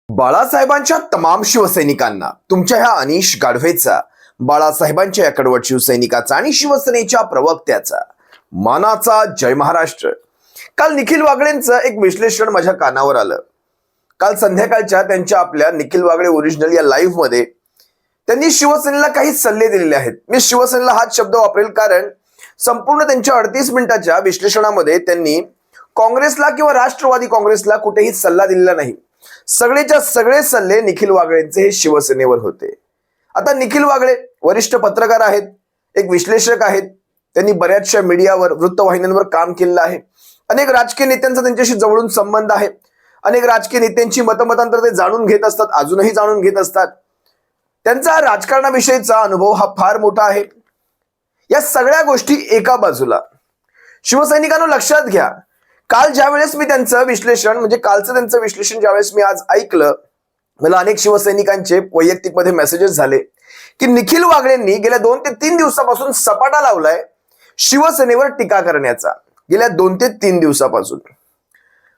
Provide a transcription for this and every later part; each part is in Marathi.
बाळासाहेबांच्या तमाम शिवसैनिकांना तुमच्या ह्या अनिश गाढवेचा, बाळासाहेबांच्या या कडवट शिवसैनिकाचा आणि शिवसेनेच्या प्रवक्त्याचा मानाचा जय महाराष्ट्र. काल निखिल वागळेंचं एक विश्लेषण माझ्या कानावर आलं. काल संध्याकाळच्या त्यांच्या आपल्या निखिल वागळे ओरिजिनल या लाईव्ह मध्ये त्यांनी शिवसेनेला काही सल्ले दिलेले आहेत. मी शिवसेनेला हाच शब्द वापरेल कारण संपूर्ण त्यांच्या 38 मिनिटाच्या विश्लेषणामध्ये त्यांनी काँग्रेसला किंवा राष्ट्रवादी काँग्रेसला कुठेही सल्ला दिलेला नाही. सगळेच्या सगळे सल्ले निखिल वागळेंचे हे शिवसेनेवर होते. आता निखिल वागळे वरिष्ठ पत्रकार आहेत, एक विश्लेषक आहेत. त्यांनी बऱ्याचशा मीडियावर, वृत्तवाहिन्यांवर काम केलेलं आहे. अनेक राजकीय नेत्यांचा त्यांच्याशी जवळून संबंध आहे. अनेक राजकीय नेत्यांची मतमतांतर ते जाणून घेत असतात, अजूनही जाणून घेत असतात. त्यांचा राजकारणाविषयीचा अनुभव हा फार मोठा आहे. या सगळ्या गोष्टी एका बाजूला, शिवसैनिकांनो लक्षात घ्या, काल ज्यावेळेस मी त्यांचं विश्लेषण म्हणजे कालचं त्यांचं विश्लेषण ज्यावेळेस मी आज ऐकलं, मला अनेक शिवसैनिकांचे वैयक्तिक मध्ये मेसेजेस झाले की निखिल वागळेंनी गेल्या 2 ते 3 दिवसापासून सपाटा लावलाय शिवसेनेवर टीका करण्याचा. गेल्या 2 ते 3 दिवसापासून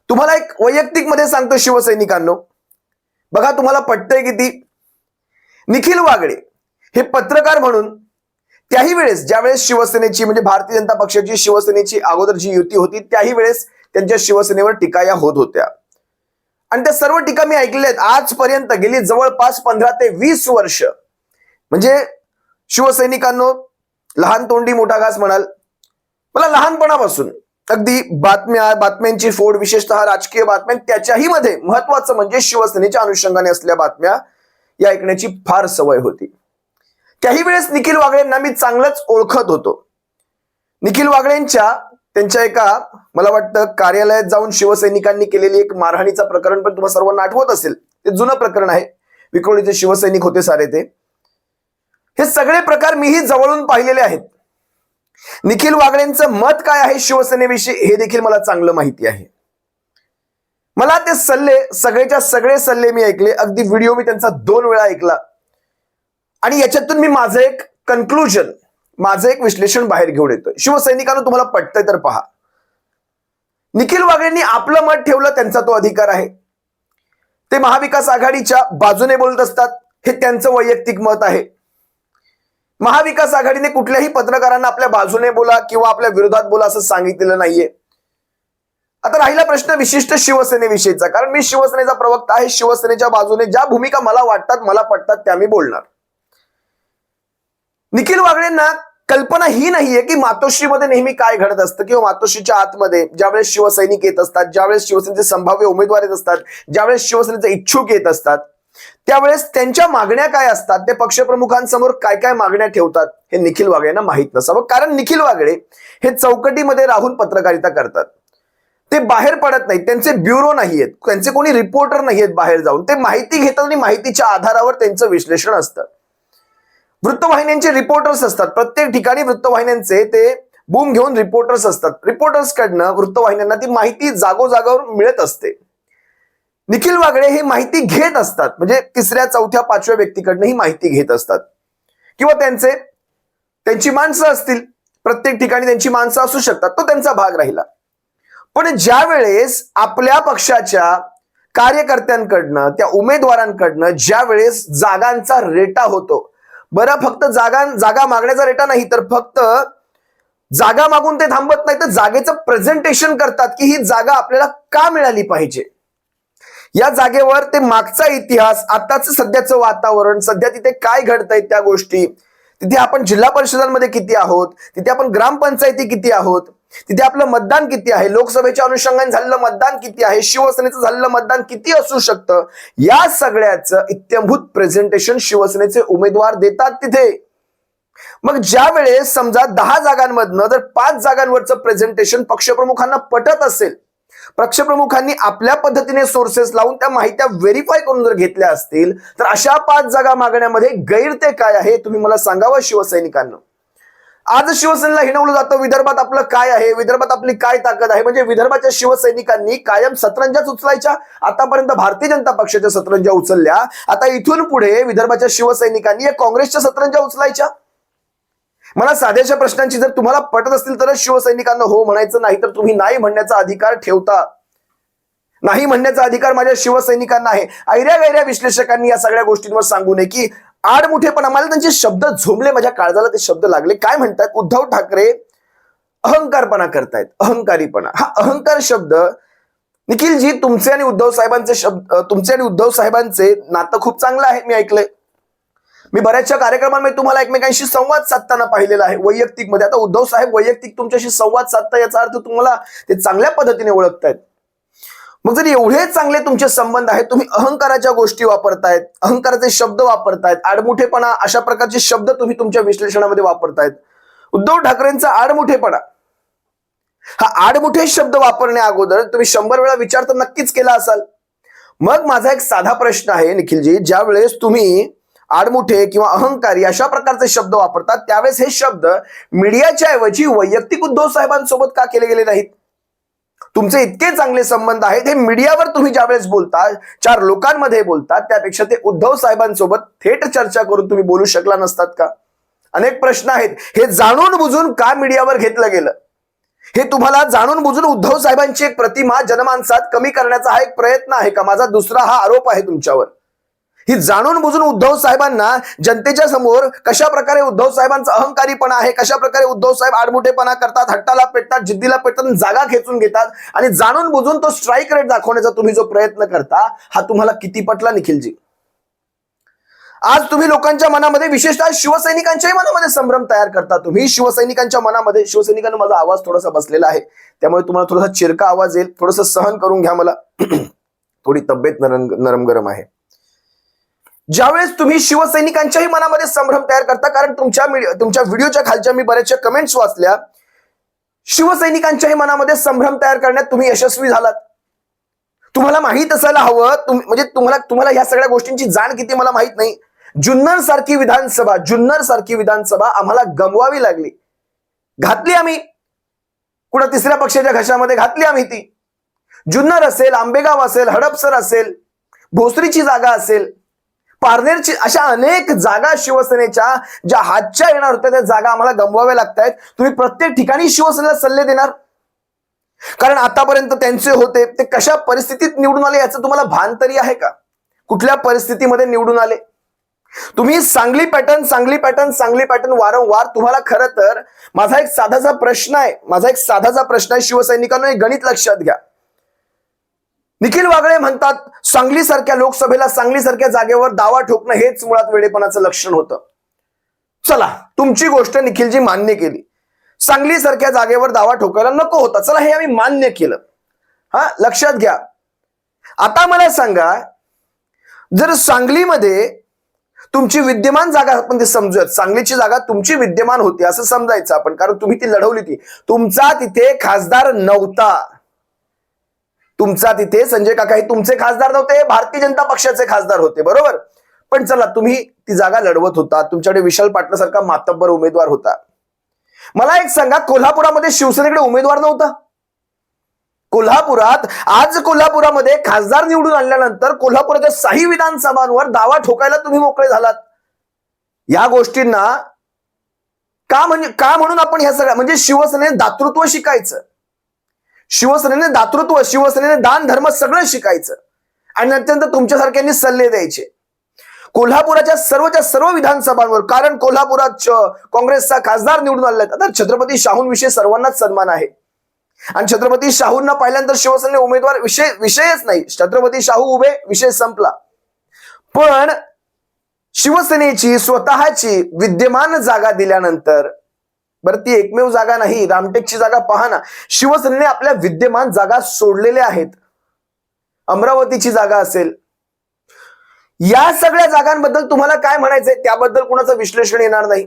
तुम्हाला एक वैयक्तिक मध्ये सांगतो शिवसैनिकांनो, बघा तुम्हाला पटतंय किती. निखिल वागळे हे पत्रकार म्हणून त्याही वेळेस ज्यावेळेस शिवसेनेची म्हणजे भारतीय जनता पक्षाची शिवसेनेची अगोदर जी युती होती त्याही वेळेस त्यांच्या शिवसेनेवर टीका या होत होत्या. आणि त्या सर्व टीका मी ऐकलेल्या आहेत. आजपर्यंत गेली जवळपास 15 ते 20 वर्ष. म्हणजे शिवसैनिकांनो, लहान तोंडी मोठा घास म्हणाल, मला लहानपणापासून अगदी बातम्यांची फोड, विशेषतः राजकीय बातम्या, त्याच्याही मध्ये महत्वाचं म्हणजे शिवसेनेच्या अनुषंगाने असलेल्या बातम्या या ऐकण्याची फार सवय होती. त्याही वेळेस निखिल वागळेंना मी चांगलंच ओळखत होतो. निखिल वागळेंच्या त्यांच्या एका मला वाटतं कार्यालयात जाऊन शिवसैनिकांनी केलेली एक मारहाणीचं प्रकरण पण तुम्हाला सर्वांना आठवत असेल. ते जुनं प्रकरण आहे. विक्रोळीचे शिवसैनिक होते सारे ते. हे सगळे प्रकार मीही जवळून पाहिलेले आहेत. निखिल वागळेंचं मत काय आहे शिवसेनेविषयी हे देखील मला चांगलं माहिती आहे. मला ते सल्ले, सगळेच्या सगळे सल्ले मी ऐकले. अगदी व्हिडिओ मी त्यांचा 2 वेळा ऐकला आणि याच्यातून मी माझं एक कन्क्लुजन, माझं एक विश्लेषण बाहेर घेऊन येतोय. शिवसैनिकांना तुम्हाला पटतंय तर पहा. निखिल वागळेंनी आपलं मत ठेवलं, त्यांचा तो अधिकार आहे. ते महाविकास आघाडीच्या बाजूने बोलत असतात, हे त्यांचं वैयक्तिक मत आहे. महाविकास आघाडीने कुठल्याही पत्रकारांना आपल्या बाजूने बोला किंवा आपल्या विरोधात बोला असं सांगितलेलं नाहीये. आता राहिला प्रश्न विशिष्ट शिवसेनेविषयीचा, कारण मी शिवसेनेचा प्रवक्ता आहे. शिवसेनेच्या बाजूने ज्या भूमिका मला वाटतात, मला पटतात त्या मी बोलणार. निखिल वागळेंना कल्पना ही नाहीये की मातोश्रीमध्ये नेहमी काय घडत असतं किंवा मातोश्रीच्या आतमध्ये ज्यावेळेस शिवसैनिक येत असतात, ज्यावेळेस शिवसेनेचे संभाव्य उमेदवार येत असतात, ज्यावेळेस शिवसेनेचे इच्छुक येत असतात, त्यावेळेस त्यांच्या मागण्या काय असतात, ते पक्षप्रमुखांसमोर काय काय मागण्या ठेवतात हे निखिल वागळेंना माहित नसावं. कारण निखिल वागळे हे चौकटीमध्ये राहून पत्रकारिता करतात. ते बाहेर पडत नाहीत. त्यांचे ब्युरो नाहीयेत, त्यांचे कोणी रिपोर्टर नाहीयेत बाहेर जाऊन. ते माहिती घेतात आणि माहितीच्या आधारावर त्यांचं विश्लेषण असतं. वृत्तवाहिन्यांचे रिपोर्टर्स असतात. प्रत्येक ठिकाणी वृत्तवाहिन्यांचे ते बूम घेऊन रिपोर्टर्स असतात. रिपोर्टर्स कडनं वृत्तवाहिन्यांना ती माहिती जागोजागावर मिळत असते. निखिल वागळे हे माहिती घेत असतात, म्हणजे 3ऱ्या 4थ्या 5व्या व्यक्तीकडनं ही माहिती घेत असतात किंवा त्यांची माणसं असतील. प्रत्येक ठिकाणी त्यांची माणसं असू शकतात, तो त्यांचा भाग राहिला. पण ज्या वेळेस आपल्या पक्षाच्या कार्यकर्त्यांकडनं, त्या उमेदवारांकडनं ज्या वेळेस जागांचा रेटा होतो, बरं फक्त जागा मागण्याचा रेटा नाही तर फक्त जागा मागून ते थांबत नाही, तर जागेचं प्रेझेंटेशन करतात की ही जागा आपल्याला का मिळाली पाहिजे. या जागेवर ते मागचा इतिहास, आताच सध्याचं वातावरण, सध्या तिथे काय घडतंय त्या गोष्टी, तिथे आपण जिल्हा परिषदांमध्ये किती आहोत, तिथे आपण ग्रामपंचायती किती आहोत, तिथे आपलं मतदान किती आहे, लोकसभेच्या अनुषंगाने झालेलं मतदान किती आहे, शिवसेनेचं झालेलं मतदान किती असू शकतं, या सगळ्याचं इत्थंभूत प्रेझेंटेशन शिवसेनेचे उमेदवार देतात तिथे. मग ज्या वेळेस समजा 10 जागांमधनं जर 5 जागांवरचं प्रेझेंटेशन पक्षप्रमुखांना पटत असेल, पक्षप्रमुखांनी आपल्या पद्धतीने सोर्सेस लावून त्या माहित्या व्हेरीफाय करून जर घेतल्या असतील, तर अशा 5 जागा मागण्यामध्ये गैर ते काय आहे तुम्ही मला सांगावं शिवसैनिकांना. आज शिवसेनेला हिणवलं जातं विदर्भात आपलं काय आहे, विदर्भात आपली काय ताकद आहे. म्हणजे विदर्भाच्या शिवसैनिकांनी कायम सतरंजाच उचलायच्या. आतापर्यंत भारतीय जनता पक्षाच्या सतरंजा उचलल्या, आता इथून पुढे विदर्भाच्या शिवसैनिकांनी या काँग्रेसच्या सतरंजा उचलायच्या. मला साध्याच्या प्रश्नांची जर तुम्हाला पटत असतील तरच शिवसैनिकांना हो म्हणायचं, नाही तर तुम्ही नाही म्हणण्याचा अधिकार ठेवता. नाही म्हणण्याचा अधिकार माझ्या शिवसैनिकांना आहे. ऐऱ्या गैऱ्या विश्लेषकांनी या सगळ्या गोष्टींवर सांगू नये की आडमुठेपणा. मला त्यांचे शब्द झोंबले, माझ्या काळजाला ते शब्द लागले. काय म्हणतात? उद्धव ठाकरे अहंकारपणा करतायत, अहंकारीपणा. हा अहंकार शब्द निखिलजी, तुमचे आणि उद्धव साहेबांचे शब्द, तुमचे आणि उद्धव साहेबांचे नातं खूप चांगलं आहे, मी ऐकलंय. मी बऱ्याचशा कार्यक्रमांमध्ये तुम्हाला एकमेकांशी संवाद साधताना पाहिलेला आहे, वैयक्तिक मध्ये. आता उद्धव साहेब वैयक्तिक तुमच्याशी संवाद साधता, याचा अर्थ तुम्हाला ते चांगल्या पद्धतीने ओळखतायत. मग जर एवढे चांगले तुमचे संबंध आहेत, तुम्ही अहंकाराच्या गोष्टी वापरतायत, अहंकाराचे शब्द वापरतायत, आडमुठेपणा अशा प्रकारचे शब्द तुम्ही तुमच्या विश्लेषणामध्ये वापरतायत. उद्धव ठाकरेंचा आडमुठेपणा, हा आडमुठे शब्द वापरण्या अगोदर तुम्ही 100 वेळा विचार तर नक्कीच केला असाल. मग माझा एक साधा प्रश्न आहे निखिलजी, ज्या वेळेस तुम्ही आडमुठे किंवा अहंकारी अशा प्रकारचे शब्द वापरतात, त्यावेळेस हे शब्द मीडियाच्या ऐवजी वैयक्तिक उद्धव साहेबांसोबत का केले गेले नाहीत? तुमचे इतके चांगले संबंध आहेत, हे मीडियावर तुम्ही ज्यावेळेस बोलता, 4 लोकांमध्ये बोलतात, त्यापेक्षा ते उद्धव साहेबांसोबत थेट चर्चा करून तुम्ही बोलू शकला नसतात का? अनेक प्रश्न आहेत. हे जाणून बुजून का मीडियावर घेतलं गेलं? हे तुम्हाला जाणून बुजून उद्धव साहेबांची एक प्रतिमा जनमानसात कमी करण्याचा हा एक प्रयत्न आहे का? माझा दुसरा हा आरोप आहे तुमच्यावर. ही जाणून बुजून उद्धव साहेबांना जनतेच्या समोर कशा प्रकारे उद्धव साहेबांचा अहंकारीपणा आहे, कशा प्रकारे उद्धव साहेब आडमुठेपणा करतात, हट्टाला पेटतात, जिद्दीला पेटतात, जागा खेचून घेतात, आणि जाणून बुजून तो स्ट्राईक रेट दाखवण्याचा तुम्ही जो प्रयत्न करता, हा तुम्हाला किती पटला निखिलजी? आज तुम्ही लोकांच्या मनामध्ये, विशेषतः शिवसैनिकांच्याही मनामध्ये संभ्रम तयार करता. तुम्ही शिवसैनिकांच्या मनामध्ये, शिवसैनिकांना माझा आवाज थोडासा बसलेला आहे, त्यामुळे तुम्हाला थोडासा चिरका आवाज येईल, थोडंसं सहन करून घ्या. मला थोडी तब्येत नरम गरम आहे. ज्यावेळेस तुम्ही शिवसैनिकांच्याही मनामध्ये संभ्रम तयार करता, कारण तुमच्या व्हिडिओच्या खालच्या मी बऱ्याचशा कमेंट्स वाचल्या, शिवसैनिकांच्याही मनामध्ये संभ्रम तयार करण्यात तुम्ही यशस्वी झालात. तुम्हाला माहित असायला हवं, म्हणजे तुम्हाला ह्या सगळ्या गोष्टींची जाण किती मला माहित नाही. जुन्नर सारखी विधानसभा आम्हाला गमवावी लागली. घातली आम्ही, कुठं तिसऱ्या पक्षाच्या घशामध्ये घातली आम्ही ती. जुन्नर असेल, आंबेगाव असेल, हडपसर असेल, भोसरीची जागा असेल, पारनेरची, अशा अनेक जागा शिवसेनेच्या ज्या हातच्या येणार होत्या, त्या जागा आम्हाला गमवाव्या लागतायत. तुम्ही प्रत्येक ठिकाणी शिवसेनेला सल्ले देणार, कारण आतापर्यंत त्यांचे होते ते कशा परिस्थितीत निवडून आले याचं तुम्हाला भान तरी आहे का? कुठल्या परिस्थितीमध्ये निवडून आले? तुम्ही सांगली पॅटर्न वारंवार. तुम्हाला खरं तर माझा एक साधाचा प्रश्न आहे शिवसैनिकांना, एक गणित लक्षात घ्या. निखिल वागळे म्हणतात, सांगलीसारख्या लोकसभेला, सांगलीसारख्या जागेवर दावा ठोकणं हेच मुळात वेडेपणाचं लक्षण होतं. चला, तुमची गोष्ट निखिलजी मान्य केली, सांगलीसारख्या जागेवर दावा ठोकायला नको होता, चला हे आम्ही मान्य केलं. हा, लक्षात घ्या. आता मला सांगा, जर सांगलीमध्ये तुमची विद्यमान जागा, आपण ते समजूयात, सांगलीची जागा तुमची विद्यमान होती असं समजायचं आपण, कारण तुम्ही ती लढवली ती. तुमचा तिथे खासदार नव्हता, तुमचा तिथे संजय काका हे तुमचे खासदार नव्हते, भारतीय जनता पक्षाचे खासदार होते, बरोबर. पण चला, तुम्ही ती जागा लढवत होता, तुमच्याकडे विशाल पाटलासारखा मातब्बर उमेदवार होता. मला एक सांगा, कोल्हापुरामध्ये शिवसेनेकडे उमेदवार नव्हता? कोल्हापुरामध्ये खासदार निवडून आणल्यानंतर कोल्हापुराच्या 6 विधानसभांवर दावा ठोकायला तुम्ही मोकळे झालात. या गोष्टींना का म्हणून आपण ह्या सगळ्या, म्हणजे शिवसेनेने दातृत्व शिकायचं, शिवसेनेने दान धर्म सगळं शिकायचं, आणि नंतर तुमच्यासारख्यांनी सल्ले द्यायचे कोल्हापुराच्या सर्व विधानसभांवर. कारण कोल्हापुरात काँग्रेसचा खासदार निवडून आलेला आहे. आता छत्रपती शाहूंविषयी सर्वांनाच सन्मान आहे, आणि छत्रपती शाहूंना पाहिल्यानंतर शिवसेने उमेदवार विषयच नाही, छत्रपती शाहू उभे, विषय संपला. पण शिवसेनेची स्वतःची विद्यमान जागा दिल्यानंतर, बरं ती एकमेव जागा नाही, रामटेकची जागा पहा ना, शिवसेनेने आपल्या विद्यमान जागा सोडलेल्या आहेत. अमरावतीची जागा असेल, या सगळ्या जागांबद्दल तुम्हाला काय म्हणायचंय, त्याबद्दल कुणाचं विश्लेषण येणार नाही.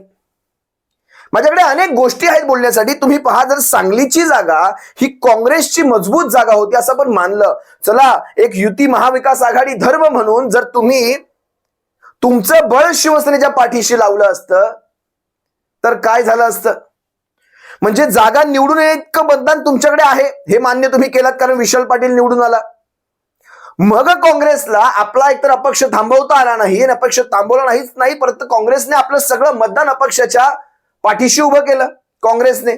माझ्याकडे अनेक गोष्टी आहेत बोलण्यासाठी. तुम्ही पहा, जर सांगलीची जागा ही काँग्रेसची मजबूत जागा होती असं पण मानलं, चला एक युती महाविकास आघाडी धर्म म्हणून जर तुम्ही तुमचं बळ शिवसेनेच्या पाठीशी लावलं असतं तर काय झालं असतं? म्हणजे जागा निवडून इतकं मतदान तुमच्याकडे आहे हे मान्य तुम्ही केलात, कारण विशाल पाटील निवडून आला. मग काँग्रेसला आपला एकतर अपक्ष थांबवता आला नाही, आणि अपक्ष थांबवला नाही, परत काँग्रेसने आपलं सगळं मतदान अपक्षाच्या पाठीशी उभं केलं काँग्रेसने.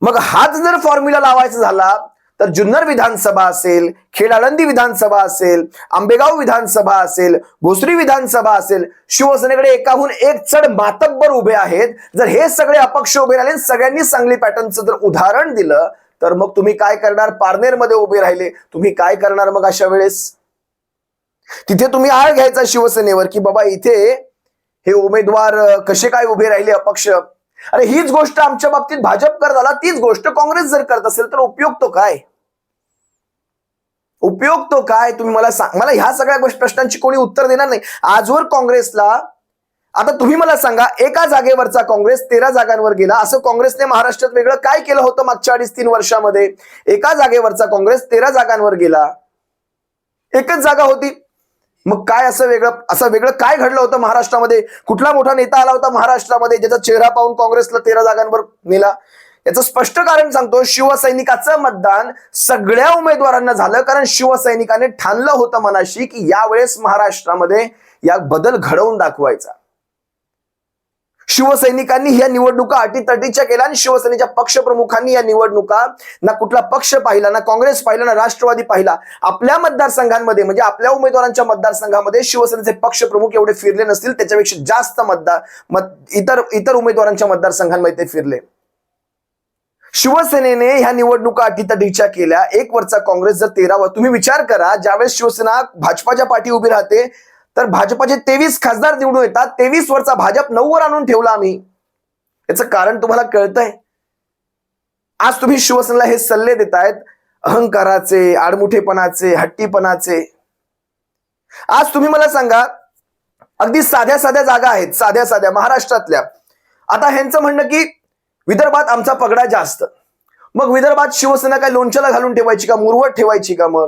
मग हाच जर फॉर्म्युला लावायचा झाला तर जुन्नर विधानसभा असेल, खेड आळंदी विधानसभा असेल, आंबेगाव विधानसभा असेल, भोसरी विधानसभा असेल, शिवसेनेकडे एकाहून एक चढ मातब्बर उभे आहेत. जर हे सगळे अपक्ष उभे राहिले, सगळ्यांनी सांगली पॅटर्नचं जर उदाहरण दिलं, तर मग तुम्ही काय करणार? पारनेरमध्ये उभे राहिले, तुम्ही काय करणार मग अशा वेळेस? तिथे तुम्ही आळ घ्यायचा शिवसेनेवर की बाबा इथे हे उमेदवार कसे काय उभे राहिले अपक्ष. अरे हीच गोष्ट आमच्या बाबतीत भाजप करत आला, तीच गोष्ट काँग्रेस जर करत असेल तर उपयोग तो काय? उपयोग तो काय? तुम्ही मला मला ह्या सगळ्या प्रश्नांची कोणी उत्तर देणार नाही. आजवर काँग्रेसला, आता तुम्ही मला सांगा, एका जागेवरचा काँग्रेस 13 जागांवर गेला. असं काँग्रेसने महाराष्ट्रात वेगळं काय केलं होतं मागच्या 2.5-3 वर्षामध्ये? एका जागेवरचा काँग्रेस 13 जागांवर गेला. एकच जागा होती. मग काय असं वेगळं काय घडलं होतं महाराष्ट्रामध्ये? कुठला मोठा नेता आला होता महाराष्ट्रामध्ये ज्याचा चेहरा पाहून काँग्रेसला 13 जागांवर नेला? याचं स्पष्ट कारण सांगतो, शिवसैनिकाचं मतदान सगळ्या उमेदवारांना झालं, कारण शिवसैनिकाने ठाणलं होतं मनाशी की यावेळेस महाराष्ट्रामध्ये या बदल घडवून दाखवायचा. शिवसैनिकांनी या निवडणुका अटीतटीच्या केल्या आणि शिवसेनेच्या पक्षप्रमुखांनी या निवडणुका ना कुठला पक्ष पाहिला, ना काँग्रेस पाहिला, ना राष्ट्रवादी पाहिला. आपल्या मतदारसंघांमध्ये म्हणजे आपल्या उमेदवारांच्या मतदारसंघामध्ये शिवसेनेचे पक्षप्रमुख एवढे फिरले नसतील, त्याच्यापेक्षा जास्त इतर उमेदवारांच्या मतदारसंघांमध्ये ते फिरले. शिवसेनेने ह्या निवडणुका अटीतटीच्या केल्या. एक वरचा काँग्रेस जर 13 तुम्ही विचार करा, ज्यावेळेस शिवसेना भाजपाच्या पाठी उभी राहते तर भाजपाचे 23 खासदार निवडून येतात. 23 वरचा भाजप 9 वर आणून ठेवला आम्ही. याचं कारण तुम्हाला कळतंय? आज तुम्ही शिवसेनेला हे सल्ले देतायत अहंकाराचे, आडमुठेपणाचे, हट्टीपणाचे. आज तुम्ही मला सांगा, अगदी साध्या साध्या जागा आहेत, साध्या साध्या महाराष्ट्रातल्या. आता ह्यांचं म्हणणं की विदर्भात आमचा पगडा जास्त. मग विदर्भात शिवसेना काय लोणच्याला घालून ठेवायची का? मुरवत ठेवायची का? मग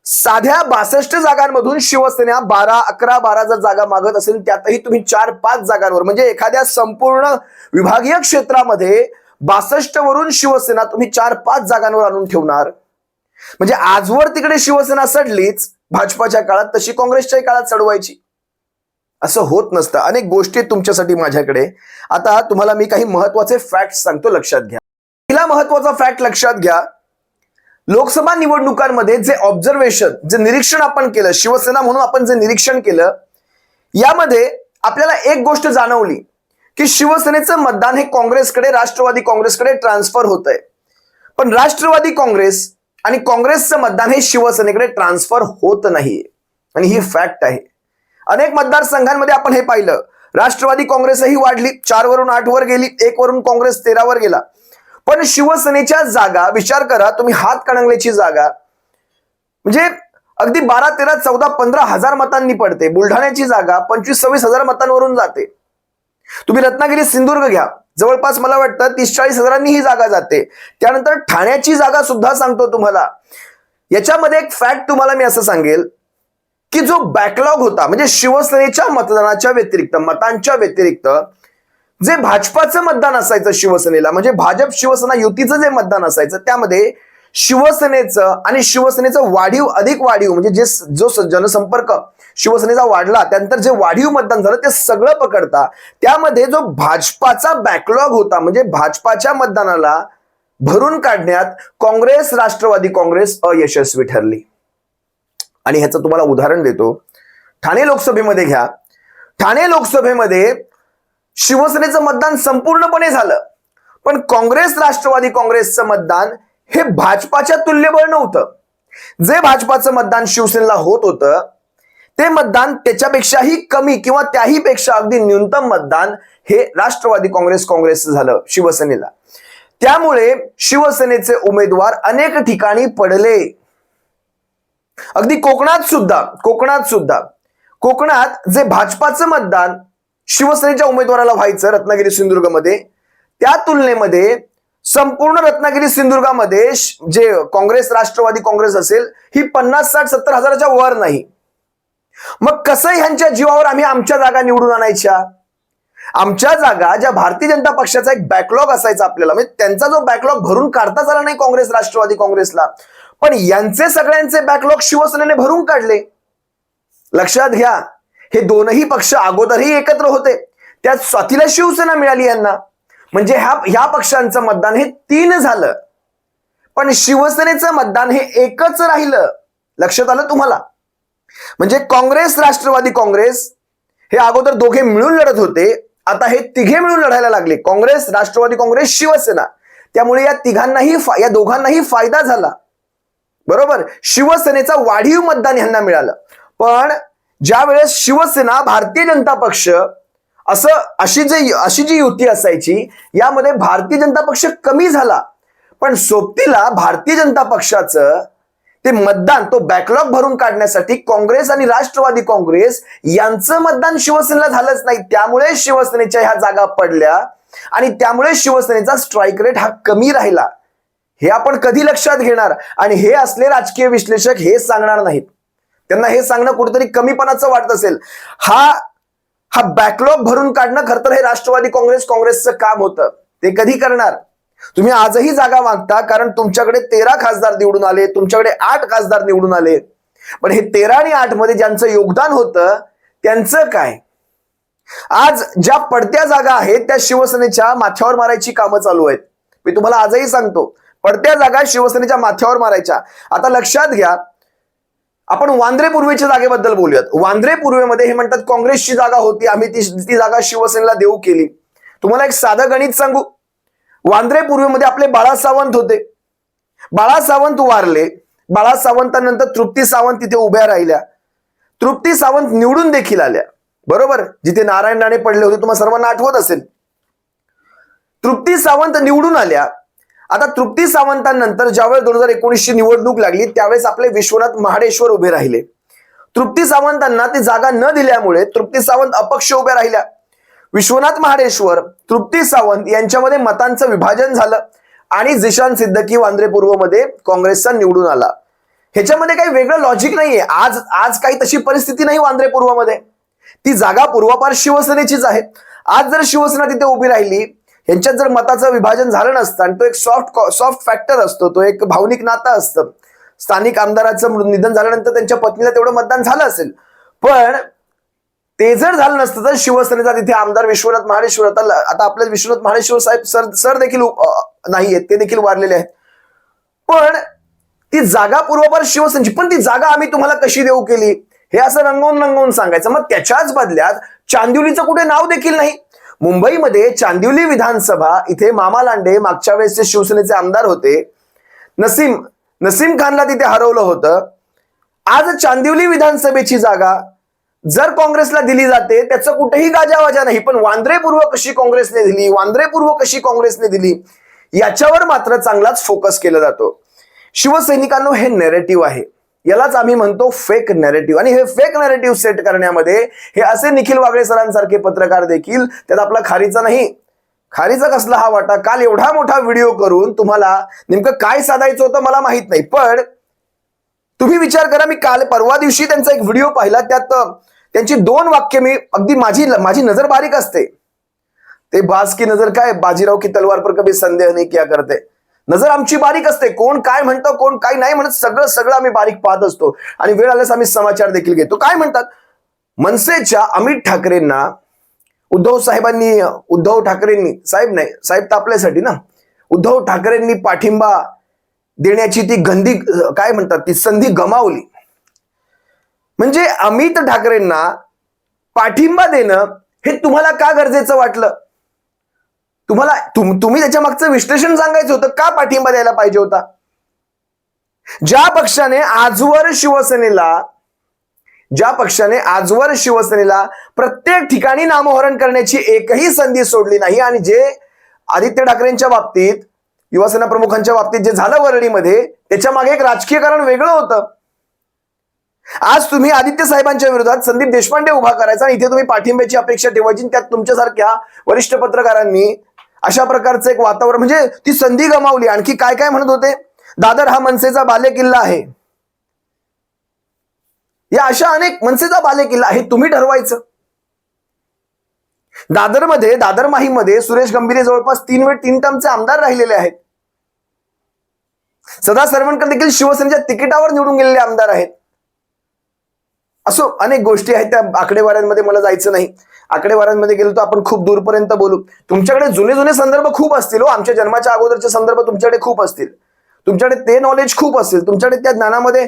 साध्या 62 जागांमधून शिवसेना 11 जर जागा मागत असेल, त्यातही तुम्ही 4-5 जागांवर म्हणजे एखाद्या संपूर्ण विभागीय क्षेत्रामध्ये 62 वरून शिवसेना तुम्ही 4-5 जागांवर आणून ठेवणार. म्हणजे आजवर तिकडे शिवसेना सडलीच भाजपाच्या काळात, तशी काँग्रेसच्याही काळात सडवायची. असं होत नसतं. अनेक गोष्टी तुमच्यासाठी माझ्याकडे. आता तुम्हाला मी काही महत्वाचे फॅक्ट सांगतो, लक्षात घ्या. पहिला महत्वाचा फॅक्ट लक्षात घ्या. लोकसभा निवडणुकांमध्ये जे ऑब्झर्वेशन, जे निरीक्षण आपण केलं, शिवसेना म्हणून आपण जे निरीक्षण केलं, यामध्ये आपल्याला एक गोष्ट जाणवली की शिवसेनेचं मतदान हे काँग्रेसकडे, राष्ट्रवादी काँग्रेसकडे ट्रान्सफर होत आहे. पण राष्ट्रवादी काँग्रेस आणि काँग्रेसचं मतदान हे शिवसेनेकडे ट्रान्सफर होत नाही. आणि ही फॅक्ट आहे. अनेक मतदारसंघांमध्ये आपण हे पाहिलं. राष्ट्रवादी काँग्रेसही वाढली, 4 वरून 8 वर गेली, 1 वरून काँग्रेस 13 वर गेला. पण शिवसेनेच्या जागा विचार करा तुम्ही, हातकणंगलेची जागा म्हणजे अगदी 12, 13, 14, 15 हजार मतांनी पडते. बुलढाण्याची जागा 25-26 हजार मतांवरून जाते. तुम्ही रत्नागिरी, सिंधुदुर्ग घ्या, जवळपास मला वाटतं 30-40 हजारांनी ही जागा जाते. त्यानंतर ठाण्याची जागा सुद्धा सांगतो तुम्हाला. याच्यामध्ये एक फॅक्ट तुम्हाला मी असं सांगेल की जो बॅकलॉग होता, म्हणजे शिवसेनेच्या मतदानाच्या व्यतिरिक्त, मतांच्या व्यतिरिक्त जे भाजपाचं मतदान असायचं शिवसेनेला, म्हणजे भाजप शिवसेना युतीचं जे मतदान असायचं, त्यामध्ये शिवसेनेचं आणि शिवसेनेचं अधिक वाढीव म्हणजे जो जनसंपर्क शिवसेनेचा वाढला, त्यानंतर जे वाढीव मतदान झालं ते सगळं पकडता त्यामध्ये जो भाजपाचा बॅकलॉग होता, म्हणजे भाजपाच्या मतदानाला भरून काढण्यात काँग्रेस, राष्ट्रवादी काँग्रेस अयशस्वी ठरली. आणि ह्याचं तुम्हाला उदाहरण देतो. ठाणे लोकसभेमध्ये घ्या. ठाणे लोकसभेमध्ये शिवसेनेचं मतदान संपूर्णपणे झालं, पण काँग्रेस, राष्ट्रवादी काँग्रेसचं मतदान हे भाजपाच्या तुल्यबळ नव्हतं. जे भाजपाचं मतदान शिवसेनेला होत होतं ते मतदान त्याच्यापेक्षाही कमी किंवा त्याही पेक्षा अगदी न्यूनतम मतदान हे राष्ट्रवादी काँग्रेसचं झालं शिवसेनेला. त्यामुळे शिवसेनेचे उमेदवार अनेक ठिकाणी पडले. अगदी कोकणात जे भाजपाचं मतदान शिवसेनेच्या उमेदवाराला व्हायचं रत्नागिरी, सिंधुदुर्गमध्ये, त्या तुलनेमध्ये संपूर्ण रत्नागिरी, सिंधुदुर्गामध्ये जे काँग्रेस, राष्ट्रवादी काँग्रेस असेल ही 50, 60, 70 हजाराच्या वर नाही. मग कसं ह्यांच्या जीवावर आम्ही आमच्या जागा निवडून आणायच्या? आमच्या जागा ज्या भारतीय जनता पक्षाचा एक बॅकलॉग असायचा आपल्याला, म्हणजे त्यांचा जो बॅकलॉग भरून काढताच आला नाही काँग्रेस, राष्ट्रवादी काँग्रेसला, पण यांचे सगळ्यांचे बॅकलॉग शिवसेनेने भरून काढले. लक्षात घ्या, हे दोनही पक्ष अगोदरही एकत्र होते, त्यात स्वातीला शिवसेना मिळाली यांना, म्हणजे ह्या पक्षांचं मतदान हे 3 झालं. पण शिवसेनेचं मतदान हे एकच राहिलं. लक्षात आलं तुम्हाला? म्हणजे काँग्रेस राष्ट्रवादी काँग्रेस हे अगोदर दोघे मिळून लढत होते, आता हे तिघे मिळून लढायला लागले. काँग्रेस राष्ट्रवादी काँग्रेस शिवसेना. त्यामुळे या दोघांनाही फायदा झाला. बरोबर. शिवसेनेचा वाढीव मतदान यांना मिळालं. पण ज्या वेळेस शिवसेना भारतीय जनता पक्ष अशी जी युती असायची, यामध्ये भारतीय जनता पक्ष कमी झाला. पण सोबतीला भारतीय जनता पक्षाचं ते मतदान, तो बॅकलॉग भरून काढण्यासाठी काँग्रेस आणि राष्ट्रवादी काँग्रेस यांचं मतदान शिवसेनेला झालंच नाही. त्यामुळे शिवसेनेच्या ह्या जागा पडल्या आणि त्यामुळे शिवसेनेचा स्ट्राईक रेट हा कमी राहिला. हे आपण कधी लक्षात घेणार? आणि हे असले राजकीय विश्लेषक हे सांगणार नाहीत. त्यांना हे सांगणं कुठेतरी कमीपणाचं वाटत असेल. हा बॅकलॉग भरून काढणं खरं तर हे राष्ट्रवादी काँग्रेसचं काम होतं. ते कधी करणार? तुम्ही आजही जागा मागता, कारण तुमच्याकडे 13 खासदार निवडून आले, तुमच्याकडे 8 खासदार निवडून आले. पण हे 13 आणि 8 मध्ये ज्यांचं योगदान होतं त्यांचं काय? आज ज्या पडत्या जागा आहेत त्या शिवसेनेच्या माथ्यावर मारायची कामं चालू आहेत. मी तुम्हाला आजही सांगतो, पडत्या जागा शिवसेनेच्या माथ्यावर मारायच्या. आता लक्षात घ्या, आपण वांद्रे पूर्वेच्या जागेबद्दल बोलूयात. वांद्रे पूर्वेमध्ये हे म्हणतात काँग्रेसची जागा होती, आम्ही ती जागा शिवसेनेला देऊ केली. तुम्हाला एक साधं गणित सांगू. वांद्रे पूर्वेमध्ये आपले बाळा सावंत होते. बाळा सावंत वारले. बाळा सावंतानंतर तृप्ती सावंत तिथे उभ्या राहिल्या. तृप्ती सावंत निवडून देखील आल्या. बरोबर. जिथे नारायण राणे पडले होते, तुम्हाला सर्वांना आठवत असेल. तृप्ती सावंत निवडून आल्या. आता तृप्ती सावंतांनंतर ज्यावेळेस 2019ची निवडणूक लागली, त्यावेळेस आपले विश्वनाथ महाडेश्वर उभे राहिले. तृप्ती सावंतांना ती जागा न दिल्यामुळे तृप्ती सावंत अपक्ष उभ्या राहिल्या. विश्वनाथ महाडेश्वर, तृप्ती सावंत यांच्यामध्ये मतांचं विभाजन झालं आणि जिशान सिद्दकी वांद्रे पूर्वमध्ये काँग्रेसचा निवडून आला. ह्याच्यामध्ये काही वेगळं लॉजिक नाहीये. आज काही तशी परिस्थिती नाही वांद्रे पूर्वमध्ये. ती जागा पूर्वापार शिवसेनेचीच आहे. आज जर शिवसेना तिथे उभी राहिली, यांच्यात जर मताचं विभाजन झालं नसतं, आणि तो एक सॉफ्ट फॅक्टर असतो, तो एक भावनिक नातं असतं. स्थानिक आमदाराचं निधन झाल्यानंतर त्यांच्या पत्नीला तेवढं मतदान झालं असेल, पण ते जर झालं नसतं तर शिवसेनेचा तिथे आमदार विश्वनाथ महाडेश्वर, आता आपले विश्वनाथ महाडेश्वर साहेब सर देखील नाही आहेत, ते देखील वारलेले आहेत. पण ती जागा पूर्वापार शिवसेनेची, पण ती जागा आम्ही तुम्हाला कशी देऊ केली हे असं रंगवून सांगायचं. मग त्याच्याच बदल्यात चांदिवलीचं कुठे नाव देखील नाही. मुंबईमध्ये चांदिवली विधानसभा, इथे मामा लांडे मागच्या वेळेसचे शिवसेनेचे आमदार होते. नसीम खानला तिथे हरवलं होतं. आज चांदिवली विधानसभेची जागा जर काँग्रेसला दिली जाते, त्याचं कुठेही गाजावाजा नाही. पण वांद्रे पूर्व कशी काँग्रेसने दिली, वांद्रे पूर्व कशी काँग्रेसने दिली, याच्यावर मात्र चांगलाच फोकस केला जातो. शिवसैनिकांनो, हे नॅरेटिव्ह आहे. यालाच आम्ही म्हणतो फेक नॅरेटिव्ह. आणि हे फेक नॅरेटिव्ह सेट करण्यामध्ये हे असे निखिल वागळे सरांसारखे पत्रकार देखील, त्यात आपला खारीचा नाही. खारीचा कसला हा वाटा? काल एवढा मोठा व्हिडिओ करून तुम्हाला नेमकं काय साधायचं होतं मला माहित नाही. पण तुम्ही विचार करा, मी काल परवा दिवशी त्यांचा एक व्हिडिओ पाहिला, त्यात त्यांची 2 वाक्य मी अगदी माझी नजर बारीक असते. ते बाज की नजर काय, बाजीराव की तलवार पर कभी संदेह नहीं किया करते. नजर आमची बारीक असते. कोण काय म्हणतं, कोण काय नाही म्हणत, सगळं आम्ही बारीक पाहत असतो. आणि वेळ आल्यास आम्ही समाचार देखील घेतो. काय म्हणतात, मनसेच्या अमित ठाकरेंना उद्धव ठाकरेंनी साहेब तापल्यासाठी ना, उद्धव ठाकरेंनी पाठिंबा देण्याची ती काय म्हणतात, ती संधी गमावली. म्हणजे अमित ठाकरेंना पाठिंबा देणं हे तुम्हाला का गरजेचं वाटलं? तुम्ही त्याच्या मागचं विश्लेषण सांगायचं होतं. का पाठिंबा द्यायला पाहिजे होता? ज्या पक्षाने आजवर शिवसेनेला प्रत्येक ठिकाणी नामोहरण करण्याची एकही संधी सोडली नाही, आणि जे आदित्य ठाकरेंच्या बाबतीत, युवासेना प्रमुखांच्या बाबतीत जे झालं वरळीमध्ये, त्याच्या मागे एक राजकीय कारण वेगळं होतं. आज तुम्ही आदित्य साहेबांच्या विरोधात संदीप देशपांडे उभा करायचा आणि इथे तुम्ही पाठिंब्याची अपेक्षा ठेवायची. त्यात तुमच्यासारख्या वरिष्ठ पत्रकारांनी अशा प्रकारचं एक वातावरण, म्हणजे ती संधी गमावली. आणखी काय काय म्हणत होते, दादर हा मनसेचा बालेकिल्ला आहे. या अशा अनेक, मनसेचा बालेकिल्ला हे तुम्ही ठरवायचं. दादर माहीमध्ये सुरेश गंभीरे जवळपास 3 टर्मचे आमदार राहिलेले आहेत. सदा सरवणकर देखील शिवसेनेच्या तिकिटावर निवडून गेलेले आमदार आहेत. असो अनेक गोष्टी आहेत. त्या आकडेवाऱ्यांमध्ये मला जायचं नाही. आकडेवाऱ्यांमध्ये गेलो तर आपण खूप दूरपर्यंत बोलू. तुमच्याकडे जुने संदर्भ खूप असतील हो. आमच्या जन्माच्या अगोदरचे संदर्भ तुमच्याकडे खूप असतील. तुमच्याकडे ते नॉलेज खूप असेल, तुमच्याकडे त्या ज्ञानामध्ये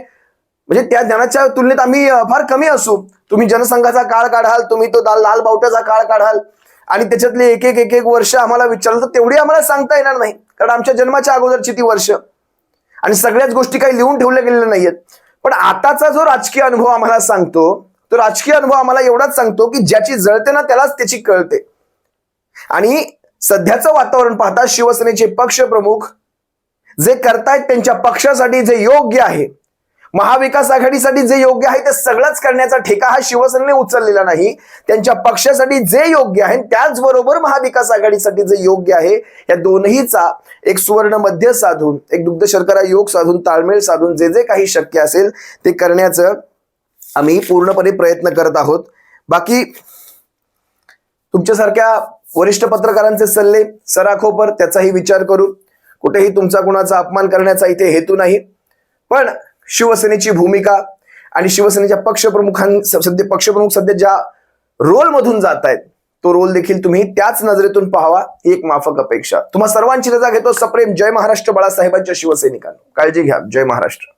म्हणजे त्या ज्ञानाच्या तुलनेत आम्ही फार कमी असू. तुम्ही जनसंघाचा काळ काढाल, तुम्ही तो लाल बावट्याचा काळ काढाल आणि त्याच्यातले एक एक वर्ष आम्हाला विचारलं तर तेवढी आम्हाला सांगता येणार नाही, कारण आमच्या जन्माच्या अगोदरची ती वर्ष आणि सगळ्याच गोष्टी काही लिहून ठेवल्या गेलेल्या नाहीयेत. पण आताचा जो राजकीय अनुभव आम्हाला सांगतो, तो राजकीय अनुभव आम्हाला एवढाच सांगतो की ज्याची जळते ना त्यालाच त्याची कळते. आणि सध्याचं वातावरण पाहता शिवसेनेचे पक्षप्रमुख जे करतायत त्यांच्या पक्षासाठी जे योग्य आहे, महाविकास आघाडीसाठी जे योग्य आहे ते सगळंच करण्याचा ठेका हा शिवसेनेने उचललेला नाही. त्यांच्या पक्षासाठी जे योग्य आहे त्याचबरोबर महाविकास आघाडीसाठी जे योग्य आहे, या दोन्हीचा एक सुवर्ण मध्य साधून, एक दुग्ध शर्करा योग साधून, ताळमेळ साधून जे जे काही शक्य असेल ते करण्याचं आम्ही पूर्णपणे प्रयत्न करत आहोत. बाकी तुमच्यासारख्या वरिष्ठ पत्रकारांचे सल्ले सराखोपर त्याचाही विचार करू. कुठेही तुमचा कुणाचा अपमान करण्याचा इथे हेतू नाही, पण शिवसेनेची भूमिका आणि शिवसेनेच्या पक्षप्रमुख सध्या ज्या रोल मधून जात आहेत तो रोल देखील तुम्ही त्याच नजरेतून पाहावा, ही एक माफक अपेक्षा. तुम्हा सर्वांची रजा घेतो. सप्रेम जय महाराष्ट्र बाळासाहेबांच्या शिवसैनिकांनो. काळजी घ्या. जय महाराष्ट्र.